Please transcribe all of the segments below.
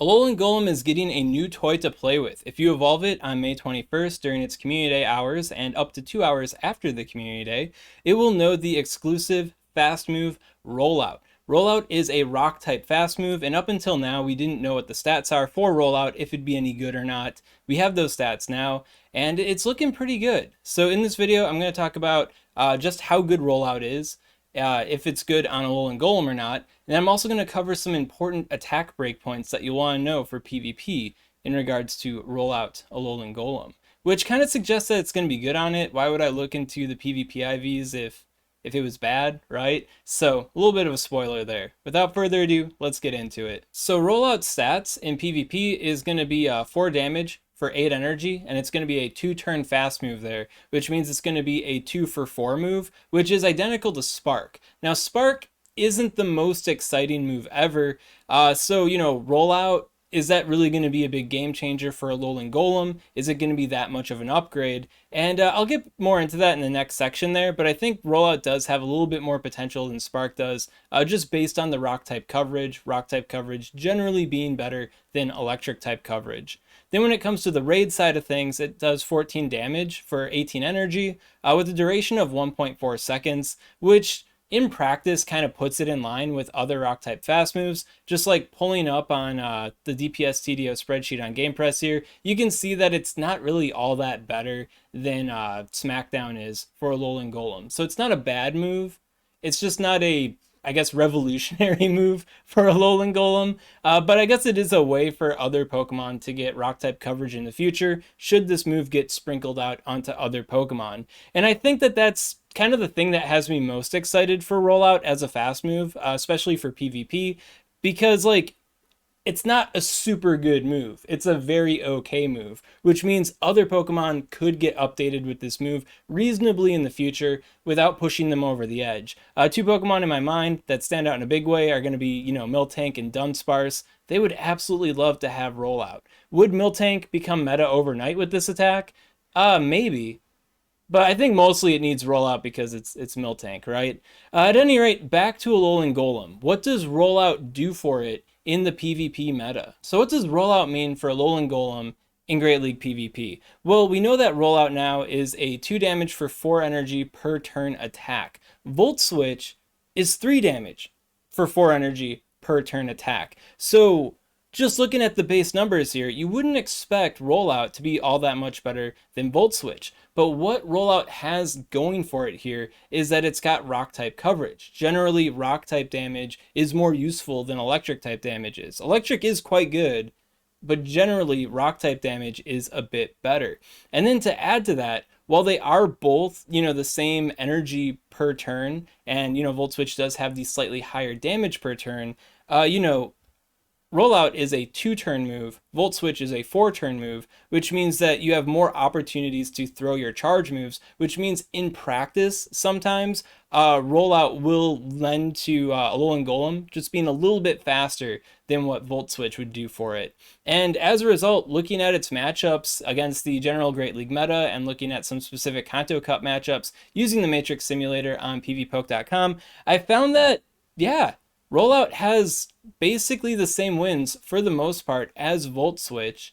Alolan Golem is getting a new toy to play with. If you evolve it on May 21st during its Community Day hours and up to 2 hours after the Community Day, it will know the exclusive fast move Roll Out. Roll Out is a rock type fast move, and up until now we didn't know what the stats are for Roll Out, if it'd be any good or not. We have those stats now, and it's looking pretty good. So in this video I'm going to talk about just how good Roll Out is, if it's good on Alolan Golem or not. And I'm also going to cover some important attack breakpoints that you'll want to know for PvP in regards to Roll Out Alolan Golem, which kind of suggests that it's going to be good on it. Why would I look into the PvP IVs if it was bad, right? So a little bit of a spoiler there. Without further ado, let's get into it. So Rollout stats in PvP is going to be 4 damage for 8 energy, and it's going to be a 2-turn fast move there, which means it's going to be a 2 for 4 move, which is identical to Spark. Now Spark isn't the most exciting move ever, so Rollout, is that really going to be a big game changer for Alolan Golem? Is it going to be that much of an upgrade? And I'll get more into that in the next section there, but I think Rollout does have a little bit more potential than Spark does, just based on the rock type coverage generally being better than electric type coverage. Then when it comes to the raid side of things, it does 14 damage for 18 energy, with a duration of 1.4 seconds, which in practice kind of puts it in line with other rock type fast moves. Just like pulling up on the DPS TDO spreadsheet on GamePress here, you can see that it's not really all that better than Smackdown is for Alolan Golem. So it's not a bad move, it's just not a, I guess, revolutionary move for Alolan Golem, but I guess it is a way for other Pokemon to get rock type coverage in the future should this move get sprinkled out onto other Pokemon. And I think that that's kind of the thing that has me most excited for Rollout as a fast move, especially for PvP, because it's not a super good move. It's a very okay move, which means other Pokemon could get updated with this move reasonably in the future without pushing them over the edge. 2 Pokemon in my mind that stand out in a big way are going to be, Miltank and Dunsparce. They would absolutely love to have Rollout. Would Miltank become meta overnight with this attack? Maybe. But I think mostly it needs Rollout because it's Miltank, right? At any rate, back to Alolan Golem. What does Rollout do for it in the PvP meta? So what does Rollout mean for Alolan Golem in Great League PvP? Well, we know that Rollout now is a 2 damage for 4 energy per turn attack. Volt Switch is 3 damage for 4 energy per turn attack. So just looking at the base numbers here, you wouldn't expect Rollout to be all that much better than Volt Switch. But what Rollout has going for it here is that it's got rock type coverage. Generally, rock type damage is more useful than electric type damage is. Electric is quite good, but generally rock type damage is a bit better. And then to add to that, while they are both, the same energy per turn, and Volt Switch does have the slightly higher damage per turn, Rollout is a 2-turn move, Volt Switch is a 4-turn move, which means that you have more opportunities to throw your charge moves, which means in practice, sometimes Rollout will lend to Alolan Golem just being a little bit faster than what Volt Switch would do for it. And as a result, looking at its matchups against the general Great League meta and looking at some specific Kanto Cup matchups using the Matrix Simulator on pvpoke.com, I found that, yeah, Rollout has basically the same wins for the most part as Volt Switch.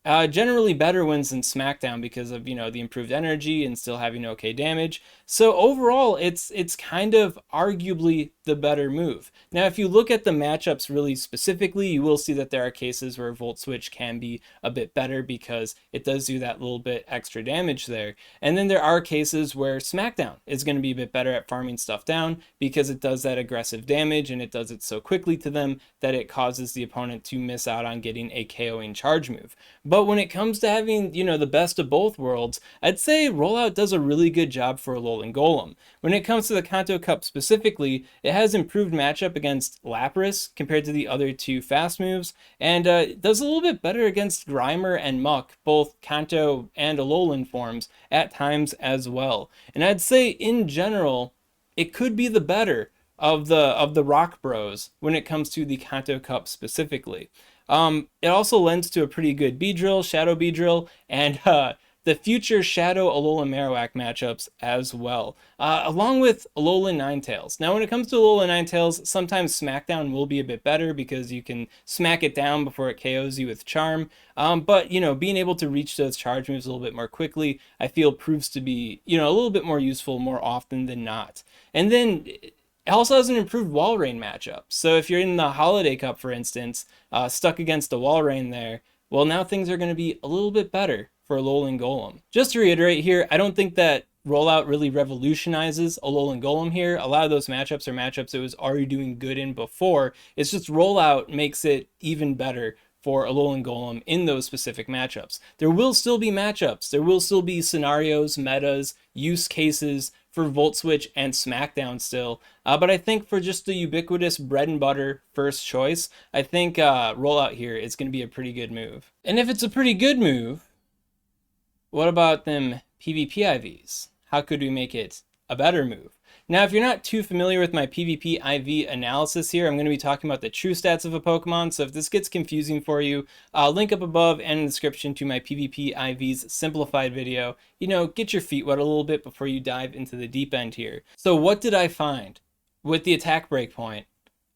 Generally better wins than Smackdown because of, the improved energy and still having okay damage. So overall, it's kind of arguably the better move. Now, if you look at the matchups really specifically, you will see that there are cases where Volt Switch can be a bit better because it does do that little bit extra damage there. And then there are cases where Smackdown is going to be a bit better at farming stuff down because it does that aggressive damage and it does it so quickly to them that it causes the opponent to miss out on getting a KOing charge move. But when it comes to having, the best of both worlds, I'd say Rollout does a really good job for Alolan Golem. When it comes to the Kanto Cup specifically, it has improved matchup against Lapras compared to the other 2 fast moves, and does a little bit better against Grimer and Muck, both Kanto and Alolan forms, at times as well. And I'd say in general, it could be the better of the Rock Bros when it comes to the Kanto Cup specifically. It also lends to a pretty good Beedrill, Shadow Beedrill, and the future Shadow Alolan Marowak matchups as well, along with Alolan Ninetales. Now, when it comes to Alolan Ninetales, sometimes Smackdown will be a bit better because you can smack it down before it KOs you with Charm. But, being able to reach those charge moves a little bit more quickly, I feel proves to be, a little bit more useful more often than not. And then it also has an improved Walrein matchup. So if you're in the Holiday Cup, for instance, stuck against a Walrein there, well, now things are going to be a little bit better for Alolan Golem. Just to reiterate here, I don't think that Rollout really revolutionizes Alolan Golem here. A lot of those matchups are matchups it was already doing good in before. It's just Rollout makes it even better for Alolan Golem in those specific matchups. There will still be matchups. There will still be scenarios, metas, use cases for Volt Switch and Smackdown still. But I think for just the ubiquitous bread and butter first choice, I think Rollout here is going to be a pretty good move. And if it's a pretty good move, what about them PvP IVs? How could we make it a better move? Now, if you're not too familiar with my PvP IV analysis here, I'm going to be talking about the true stats of a Pokemon, so if this gets confusing for you, link up above and in the description to my PvP IVs simplified video. Get your feet wet a little bit before you dive into the deep end here. So what did I find with the attack breakpoint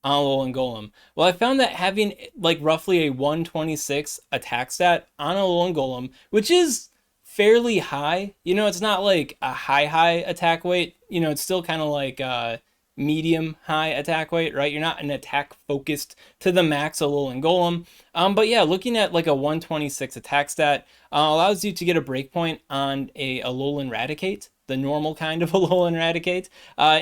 on Alolan Golem? Well, I found that having like roughly a 126 attack stat on Alolan Golem, which is fairly high. It's not like a high attack weight. It's still kind of like medium high attack weight, right? You're not an attack focused to the max Alolan Golem. But yeah, looking at like a 126 attack stat allows you to get a breakpoint on a Alolan Raticate, the normal kind of Alolan Raticate,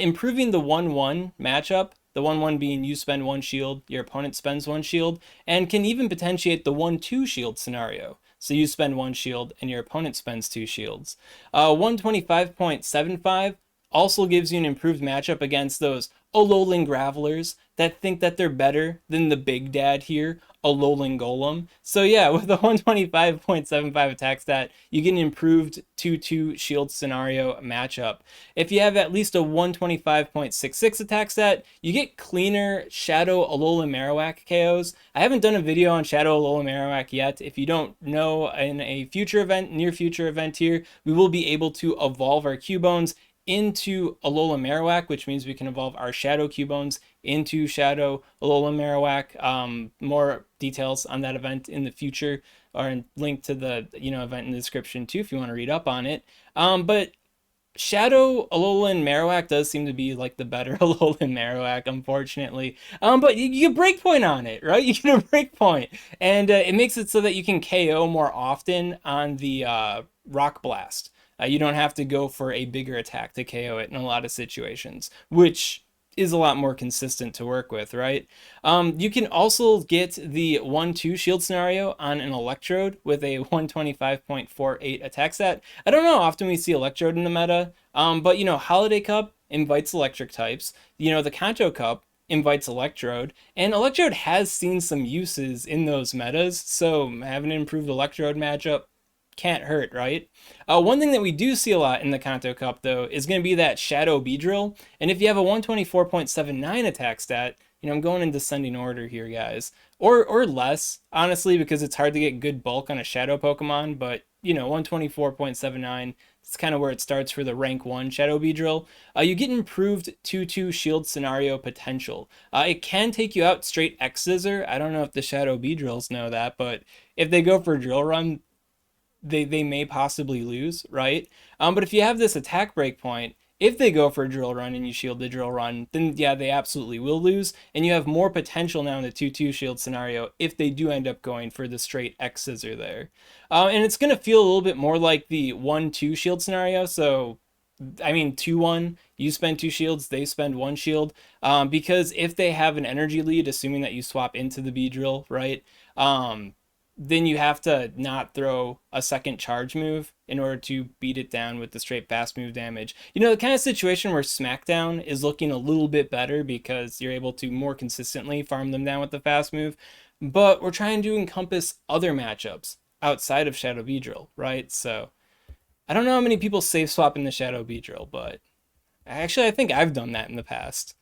improving the 1-1 matchup. The 1-1 being you spend 1 shield, your opponent spends 1 shield, and can even potentiate the 1-2 shield scenario. So you spend 1 shield and your opponent spends 2 shields. 125.75 also gives you an improved matchup against those Alolan Gravelers that think that they're better than the big dad here, Alolan Golem. So yeah, with a 125.75 attack stat, you get an improved 2-2 shield scenario matchup. If you have at least a 125.66 attack stat, you get cleaner Shadow Alolan Marowak KOs. I haven't done a video on Shadow Alolan Marowak yet. If you don't know, in a future event, near future event here, we will be able to evolve our Cubones into Alolan Marowak, which means we can evolve our Shadow Cubones into Shadow Alolan Marowak. More details on that event in the future are linked to the event in the description too if you want to read up on it. But Shadow Alolan Marowak does seem to be like the better Alolan Marowak, unfortunately. But you get breakpoint on it, right? You get a breakpoint, and it makes it so that you can KO more often on the Rock Blast. You don't have to go for a bigger attack to KO it in a lot of situations, which is a lot more consistent to work with, right? You can also get the 1-2 shield scenario on an Electrode with a 125.48 attack stat. I don't know how often we see Electrode in the meta, but Holiday Cup invites electric types. The Kanto Cup invites Electrode, and Electrode has seen some uses in those metas, so having an improved Electrode matchup can't hurt, right? One thing that we do see a lot in the Kanto Cup, though, is going to be that Shadow Beedrill. And if you have a 124.79 attack stat, I'm going in descending order here, guys. Or less, honestly, because it's hard to get good bulk on a Shadow Pokemon. But, 124.79, it's kind of where it starts for the rank 1 Shadow Beedrill. You get improved 2-2 shield scenario potential. It can take you out straight X-Scissor. I don't know if the Shadow Beedrills know that, but if they go for Drill Run, they may possibly lose, right? But if you have this attack breakpoint, if they go for a Drill Run and you shield the Drill Run, then yeah, they absolutely will lose, and you have more potential now in the 2-2 shield scenario if they do end up going for the straight X-Scissor there. And it's going to feel a little bit more like the 1-2 shield scenario, so 2-1, you spend 2 shields, they spend 1 shield, because if they have an energy lead, assuming that you swap into the Beedrill, right, then you have to not throw a second charge move in order to beat it down with the straight fast move damage. The kind of situation where Smackdown is looking a little bit better because you're able to more consistently farm them down with the fast move, but we're trying to encompass other matchups outside of Shadow Beedrill, right? So I don't know how many people safe swap in the Shadow Beedrill, but actually I think I've done that in the past.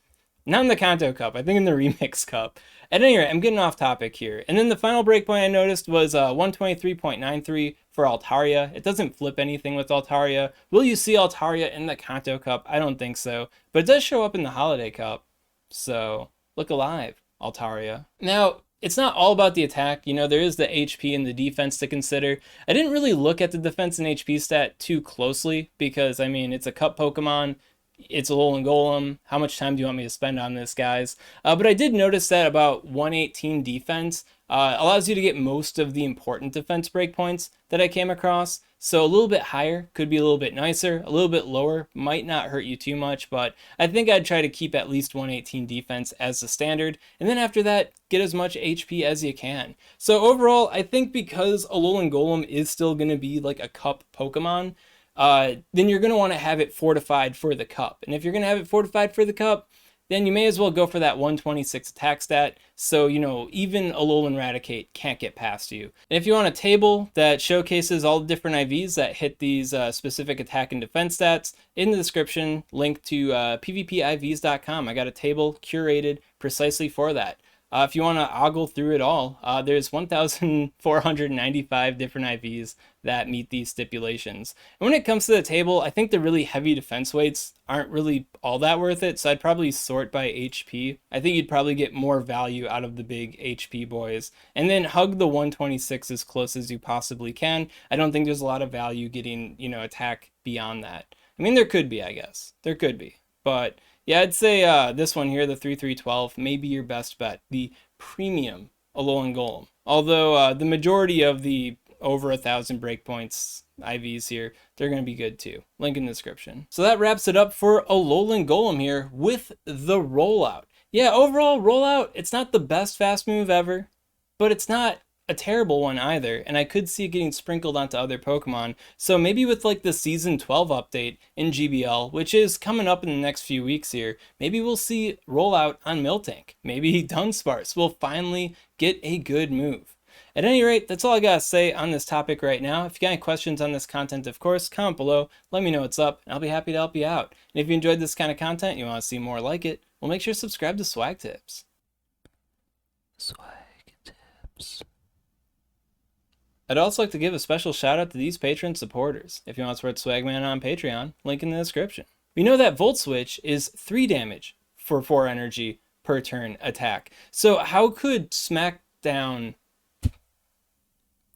Not in the Kanto Cup, I think in the Remix Cup. At any rate, I'm getting off topic here. And then the final breakpoint I noticed was 123.93 for Altaria. It doesn't flip anything with Altaria. Will you see Altaria in the Kanto Cup? I don't think so. But it does show up in the Holiday Cup. So, look alive, Altaria. Now, it's not all about the attack. You know, there is the HP and the defense to consider. I didn't really look at the defense and HP stat too closely because, I mean, it's a Cup Pokemon. It's Alolan Golem. How much time do you want me to spend on this, guys? But I did notice that about 118 defense allows you to get most of the important defense breakpoints that I came across. So a little bit higher could be a little bit nicer. A little bit lower might not hurt you too much, but I think I'd try to keep at least 118 defense as the standard. And then after that, get as much HP as you can. So overall, I think because Alolan Golem is still going to be like a Cup Pokemon, then you're going to want to have it fortified for the Cup. And if you're going to have it fortified for the Cup, then you may as well go for that 126 attack stat, so, you know, even Alolan Raticate can't get past you. And if you want a table that showcases all the different IVs that hit these specific attack and defense stats, in the description, link to PvPIVs.com. I got a table curated precisely for that. If you want to ogle through it all, there's 1,495 different IVs that meet these stipulations. And when it comes to the table, I think the really heavy defense weights aren't really all that worth it, so I'd probably sort by HP. I think you'd probably get more value out of the big HP boys. And then hug the 126 as close as you possibly can. I don't think there's a lot of value getting, you know, attack beyond that. I mean, there could be, I guess. There could be. But yeah, I'd say this one here, the 3312, may be your best bet, the premium Alolan Golem. Although the majority of the over 1,000 breakpoints IVs here, they're going to be good too. Link in the description. So that wraps it up for Alolan Golem here with the rollout. Yeah, overall rollout, it's not the best fast move ever, but it's not a terrible one either, and I could see it getting sprinkled onto other Pokemon. So maybe with like the Season 12 update in GBL, which is coming up in the next few weeks here, maybe we'll see rollout on Miltank. Maybe Dunsparce will finally get a good move. At any rate, that's all I gotta say on this topic right now. If you got any questions on this content, of course, comment below, let me know what's up, and I'll be happy to help you out. And if you enjoyed this kind of content and you want to see more like it, well, make sure to subscribe to SwagTips. SwagTips. I'd also like to give a special shout out to these Patreon supporters. If you want to support Swagman on Patreon, link in the description. We know that Volt Switch is 3 damage for 4 energy per turn attack. So how could Smackdown...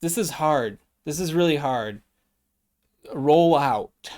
This is hard. This is really hard. Roll out.